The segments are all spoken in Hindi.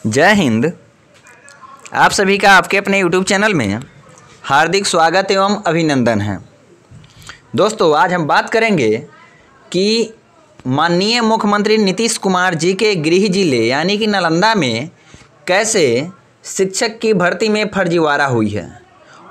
जय हिंद। आप सभी का आपके अपने YouTube चैनल में हार्दिक स्वागत एवं अभिनंदन है। दोस्तों, आज हम बात करेंगे कि माननीय मुख्यमंत्री नीतीश कुमार जी के गृह जिले यानी कि नालंदा में कैसे शिक्षक की भर्ती में फर्जीवाड़ा हुई है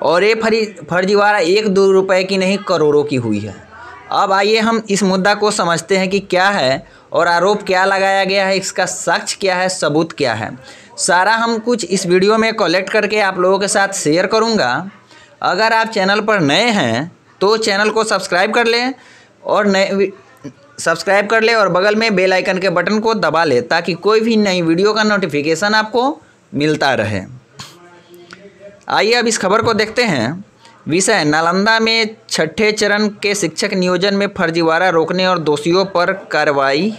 और ये फर्जीवाड़ा 1-2 रुपए की नहीं, करोड़ों की हुई है। अब आइए हम इस मुद्दा को समझते हैं कि क्या है और आरोप क्या लगाया गया है, इसका साक्ष्य क्या है, सबूत क्या है। सारा हम कुछ इस वीडियो में कलेक्ट करके आप लोगों के साथ शेयर करूंगा। अगर आप चैनल पर नए हैं तो चैनल को सब्सक्राइब कर लें और बगल में बेल आइकन के बटन को दबा लें ताकि कोई भी नई वीडियो का नोटिफिकेशन आपको मिलता रहे। आइए अब इस खबर को देखते हैं। विषय: नालंदा में छठे चरण के शिक्षक नियोजन में फर्जीवाड़ा रोकने और दोषियों पर कार्यवाही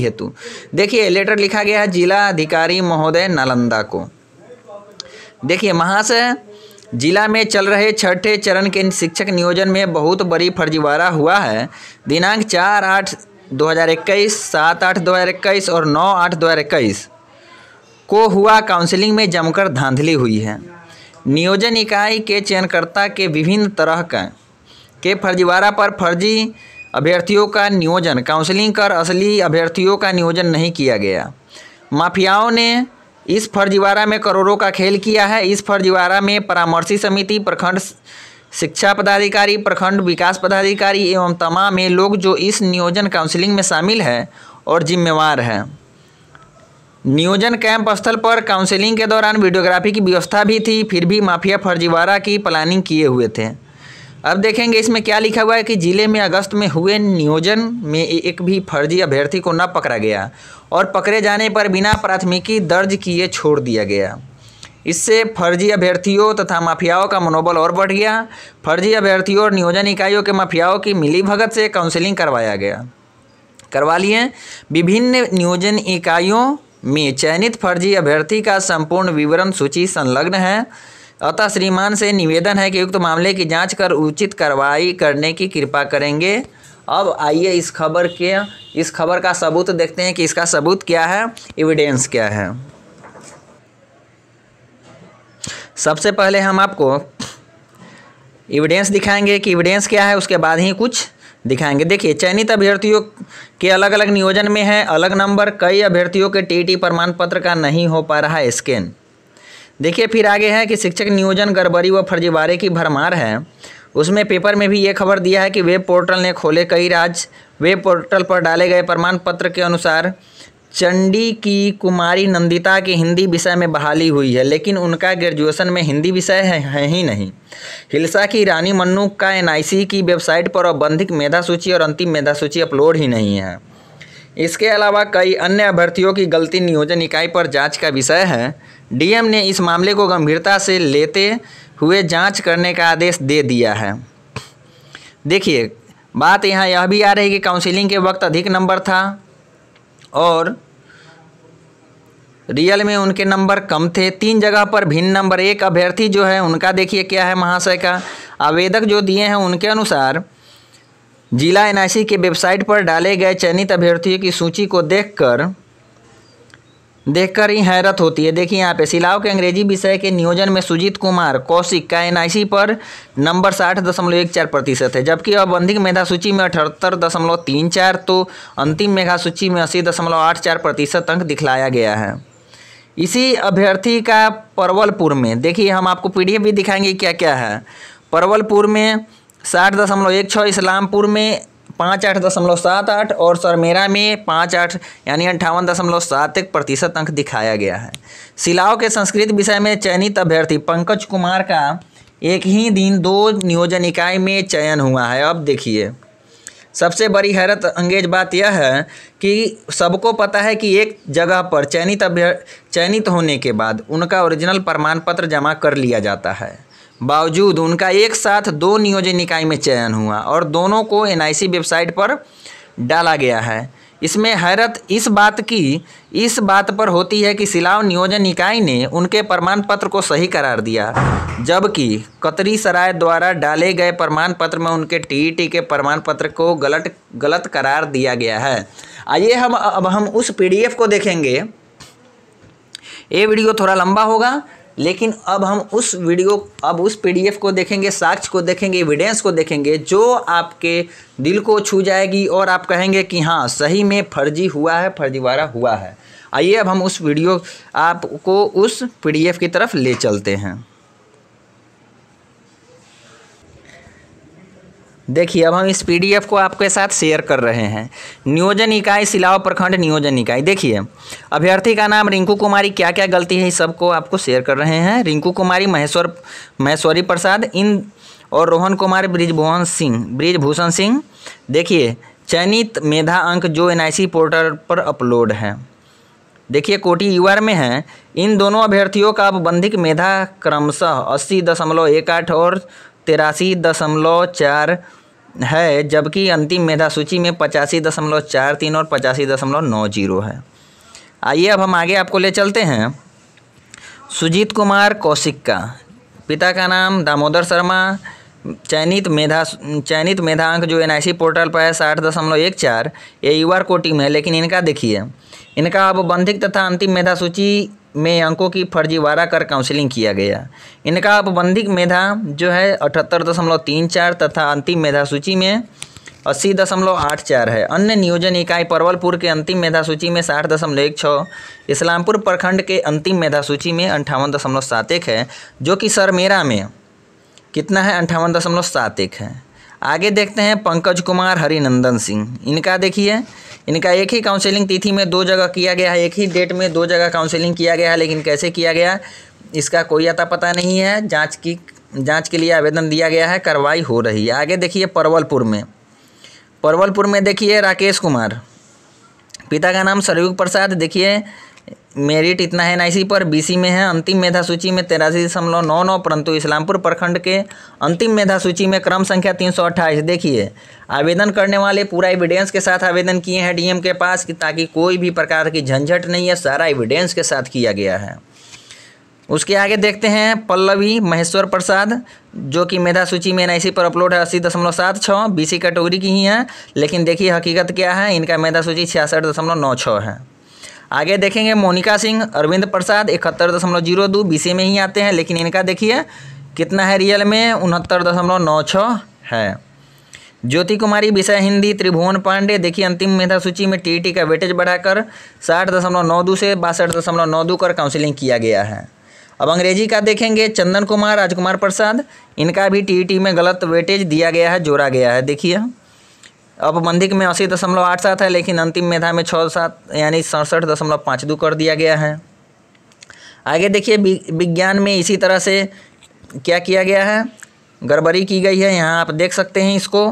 हेतु देखिए लेटर लिखा गया है जिला अधिकारी महोदय नालंदा को। देखिए, महाशय, जिला में चल रहे छठे चरण के शिक्षक नियोजन में बहुत बड़ी फर्जीवाड़ा हुआ है। दिनांक 4/8/2021, 7/8/2021 और 9/8/2021 को हुआ काउंसलिंग में जमकर धांधली हुई है। नियोजन इकाई के चयनकर्ता के विभिन्न तरह के फर्जीवाड़ा पर फर्जी अभ्यर्थियों का नियोजन काउंसलिंग कर असली अभ्यर्थियों का नियोजन नहीं किया गया। माफियाओं ने इस फर्जीवाड़ा में करोड़ों का खेल किया है। इस फर्जीवाड़ा में परामर्शी समिति, प्रखंड शिक्षा पदाधिकारी, प्रखंड विकास पदाधिकारी एवं तमाम लोग जो इस नियोजन काउंसलिंग में शामिल है और जिम्मेवार है। नियोजन कैंप स्थल पर काउंसलिंग के दौरान वीडियोग्राफी की व्यवस्था भी थी, फिर भी माफिया फर्जीवाड़ा की प्लानिंग किए हुए थे। अब देखेंगे इसमें क्या लिखा हुआ है कि जिले में अगस्त में हुए नियोजन में एक भी फर्जी अभ्यर्थी को न पकड़ा गया और पकड़े जाने पर बिना प्राथमिकी दर्ज किए छोड़ दिया गया। इससे फर्जी अभ्यर्थियों तथा माफियाओं का मनोबल और बढ़ गया। फर्जी अभ्यर्थियों और नियोजन इकाइयों के माफियाओं की मिलीभगत से काउंसलिंग करवा लिए। विभिन्न नियोजन इकाइयों में चयनित फर्जी अभ्यर्थी का संपूर्ण विवरण सूची संलग्न है। अतः श्रीमान से निवेदन है कि उक्त मामले की जांच कर उचित कार्रवाई करने की कृपा करेंगे। अब आइए इस खबर का सबूत देखते हैं कि इसका सबूत क्या है, एविडेंस क्या है। सबसे पहले हम आपको एविडेंस दिखाएंगे कि एविडेंस क्या है, उसके बाद ही कुछ दिखाएंगे। देखिए, चयनित अभ्यर्थियों के अलग अलग नियोजन में है अलग नंबर। कई अभ्यर्थियों के टीटी प्रमाण पत्र का नहीं हो पा रहा है स्कैन। देखिए, फिर आगे है कि शिक्षक नियोजन गड़बड़ी व फर्जीवाड़े की भरमार है। उसमें पेपर में भी ये खबर दिया है कि वेब पोर्टल ने खोले कई राज। वेब पोर्टल पर डाले गए प्रमाण पत्र के अनुसार चंडी की कुमारी नंदिता की हिंदी विषय में बहाली हुई है, लेकिन उनका ग्रेजुएशन में हिंदी विषय है ही नहीं। हिलसा की रानी मन्नू का एनआईसी की वेबसाइट पर औपबंधिक मेधा सूची और अंतिम मेधा सूची अपलोड ही नहीं है। इसके अलावा कई अन्य अभ्यर्थियों की गलती नियोजन इकाई पर जांच का विषय है। डीएम ने इस मामले को गंभीरता से लेते हुए जांच करने का आदेश दे दिया है। देखिए, बात यहाँ यह भी आ रही है कि काउंसलिंग के वक्त अधिक नंबर था और रियल में उनके नंबर कम थे। 3 जगह पर भिन्न नंबर। एक अभ्यर्थी जो है उनका देखिए क्या है, महाशय का आवेदक जो दिए हैं उनके अनुसार जिला एनआईसी के वेबसाइट पर डाले गए चयनित अभ्यर्थियों की सूची को देखकर ही हैरत होती है। देखिए यहाँ पे सिलाव के अंग्रेजी विषय के नियोजन में सुजीत कुमार कौशिक का एनआईसी पर नंबर 60.14% है, जबकि औपबंधिक मेधा सूची में 78.34 तो अंतिम मेधा सूची में 80.84% अंक दिखलाया गया है। इसी अभ्यर्थी का परवलपुर में, देखिए हम आपको पीडीएफ भी दिखाएंगे क्या क्या है। परवलपुर में 60.16, इस्लामपुर में 58.78 और सरमेरा में 58 यानी 58.71% अंक दिखाया गया है। सिलाव के संस्कृत विषय में चयनित अभ्यर्थी पंकज कुमार का एक ही दिन 2 नियोजन इकाई में चयन हुआ है। अब देखिए, सबसे बड़ी हैरत अंगेज बात यह है कि सबको पता है कि एक जगह पर चयनित होने के बाद उनका ओरिजिनल प्रमाण पत्र जमा कर लिया जाता है, बावजूद उनका एक साथ 2 नियोजन इकाई में चयन हुआ और दोनों को एनआईसी वेबसाइट पर डाला गया है। इसमें हैरत इस बात पर होती है कि सिलाव नियोजन इकाई ने उनके प्रमाण पत्र को सही करार दिया, जबकि कतरी सराय द्वारा डाले गए प्रमाण पत्र में उनके टीईटी के प्रमाण पत्र को गलत करार दिया गया है। आइए अब हम उस पीडीएफ को देखेंगे ये वीडियो थोड़ा लंबा होगा, लेकिन अब हम उस पीडीएफ को देखेंगे, साक्ष्य को देखेंगे, एविडेंस को देखेंगे जो आपके दिल को छू जाएगी और आप कहेंगे कि हाँ सही में फर्जी हुआ है, फर्जीवाड़ा हुआ है। आइए अब हम आपको उस पीडीएफ की तरफ ले चलते हैं। देखिए अब हम इस पीडीएफ को आपके साथ शेयर कर रहे हैं। नियोजन इकाई सिलाव प्रखंड नियोजन इकाई। देखिए अभ्यर्थी का नाम रिंकू कुमारी, क्या क्या गलती है इस सब को आपको शेयर कर रहे हैं। रिंकू कुमारी महेश्वरी प्रसाद और रोहन कुमार ब्रिजभूषण सिंह। देखिए चयनित मेधा अंक जो NIC पोर्टल पर अपलोड है। देखिए कोटि यूआर में है। इन दोनों अभ्यर्थियों का आपबंधिक मेधा क्रमशः 80.18 और 83.4 है, जबकि अंतिम मेधा सूची में 85.43 और 85.90 है। आइए अब हम आगे आपको ले चलते हैं। सुजीत कुमार कौशिक का पिता का नाम दामोदर शर्मा। चयनित मेधा अंक जो NIC पोर्टल पर है 60.14। ये यूआर कोटि में है, लेकिन इनका देखिए इनका आपबंधिक तथा अंतिम मेधा सूची में अंकों की फर्जीवाड़ा कर काउंसलिंग किया गया। इनका आपबंधिक मेधा जो है 78.34 तथा अंतिम मेधा सूची में 80.84 है। अन्य नियोजन इकाई परवलपुर के अंतिम मेधा सूची में 60.16, इस्लामपुर प्रखंड के अंतिम मेधा सूची में 58.71 है, जो कि सरमेरा में कितना है 58.71 है। आगे देखते हैं पंकज कुमार हरिनंदन सिंह। इनका देखिए इनका एक ही काउंसलिंग तिथि में 2 जगह किया गया है, एक ही डेट में 2 जगह काउंसलिंग किया गया है, लेकिन कैसे किया गया इसका कोई अता पता नहीं है। जांच के लिए आवेदन दिया गया है, कार्रवाई हो रही है। आगे देखिए परवलपुर में देखिए राकेश कुमार, पिता का नाम सरयुग प्रसाद। देखिए मेरिट इतना है NIC पर, BC में है। अंतिम मेधा सूची में 83.99, परंतु इस्लामपुर प्रखंड के अंतिम मेधा सूची में क्रम संख्या 328। देखिए आवेदन करने वाले पूरा एविडेंस के साथ आवेदन किए हैं DM के पास, कि ताकि कोई भी प्रकार की झंझट नहीं है, सारा एविडेंस के साथ किया गया है। उसके आगे देखते हैं पल्लवी महेश्वर प्रसाद, जो कि मेधा सूची में NIC पर अपलोड है 80.76, BC कैटेगरी की ही है, लेकिन देखिए हकीकत क्या है, इनका मेधा सूची 66.96 है। आगे देखेंगे मोनिका सिंह अरविंद प्रसाद 71.02, BC में ही आते हैं, लेकिन इनका देखिए कितना है रियल में 69.96 है। ज्योति कुमारी विषय हिंदी त्रिभुवन पांडे। देखिए अंतिम मेधा सूची में TET का वेटेज बढ़ाकर 60.92 से 62.92 कर काउंसलिंग किया गया है। अब अंग्रेजी का देखेंगे चंदन कुमार राजकुमार प्रसाद, इनका भी TET में गलत वेटेज दिया गया है, जोड़ा गया है। देखिए आपबंधिक में 80.87 है, लेकिन अंतिम मेधा में 67 यानी 67.52 कर दिया गया है। आगे देखिए विज्ञान में इसी तरह से क्या किया गया है, गड़बड़ी की गई है। यहाँ आप देख सकते हैं इसको,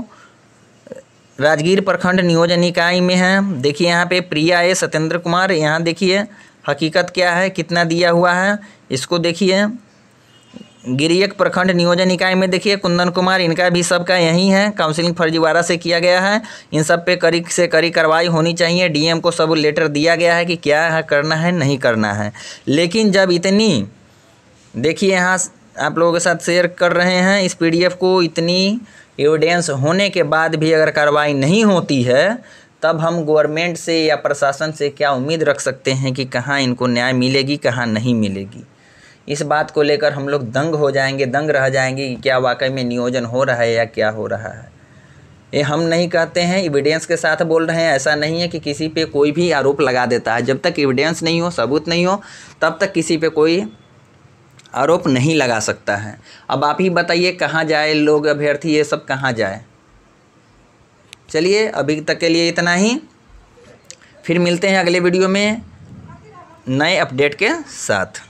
राजगीर प्रखंड नियोजन इकाई में है। देखिए यहाँ पे प्रिया ए सत्येंद्र कुमार, यहाँ देखिए हकीकत क्या है, कितना दिया हुआ है इसको देखिए। गिरियक प्रखंड नियोजन इकाई में देखिए कुंदन कुमार, इनका भी सबका यही है, काउंसलिंग फर्जीवाड़ा से किया गया है। इन सब पे कड़ी से कड़ी कार्रवाई होनी चाहिए। DM को सब लेटर दिया गया है कि क्या है करना है नहीं करना है, लेकिन जब इतनी देखिए यहाँ आप लोगों के साथ शेयर कर रहे हैं इस PDF को, इतनी एविडेंस होने के बाद भी अगर कार्रवाई नहीं होती है, तब हम गवर्नमेंट से या प्रशासन से क्या उम्मीद रख सकते हैं कि कहाँ इनको न्याय मिलेगी, कहाँ नहीं मिलेगी। इस बात को लेकर हम लोग दंग रह जाएंगे कि क्या वाकई में नियोजन हो रहा है या क्या हो रहा है। ये हम नहीं कहते हैं, एविडेंस के साथ बोल रहे हैं। ऐसा नहीं है कि किसी पे कोई भी आरोप लगा देता है। जब तक एविडेंस नहीं हो, सबूत नहीं हो, तब तक किसी पे कोई आरोप नहीं लगा सकता है। अब आप ही बताइए कहाँ जाए लोग, अभ्यर्थी ये सब कहाँ जाए। चलिए अभी तक के लिए इतना ही, फिर मिलते हैं अगले वीडियो में नए अपडेट के साथ।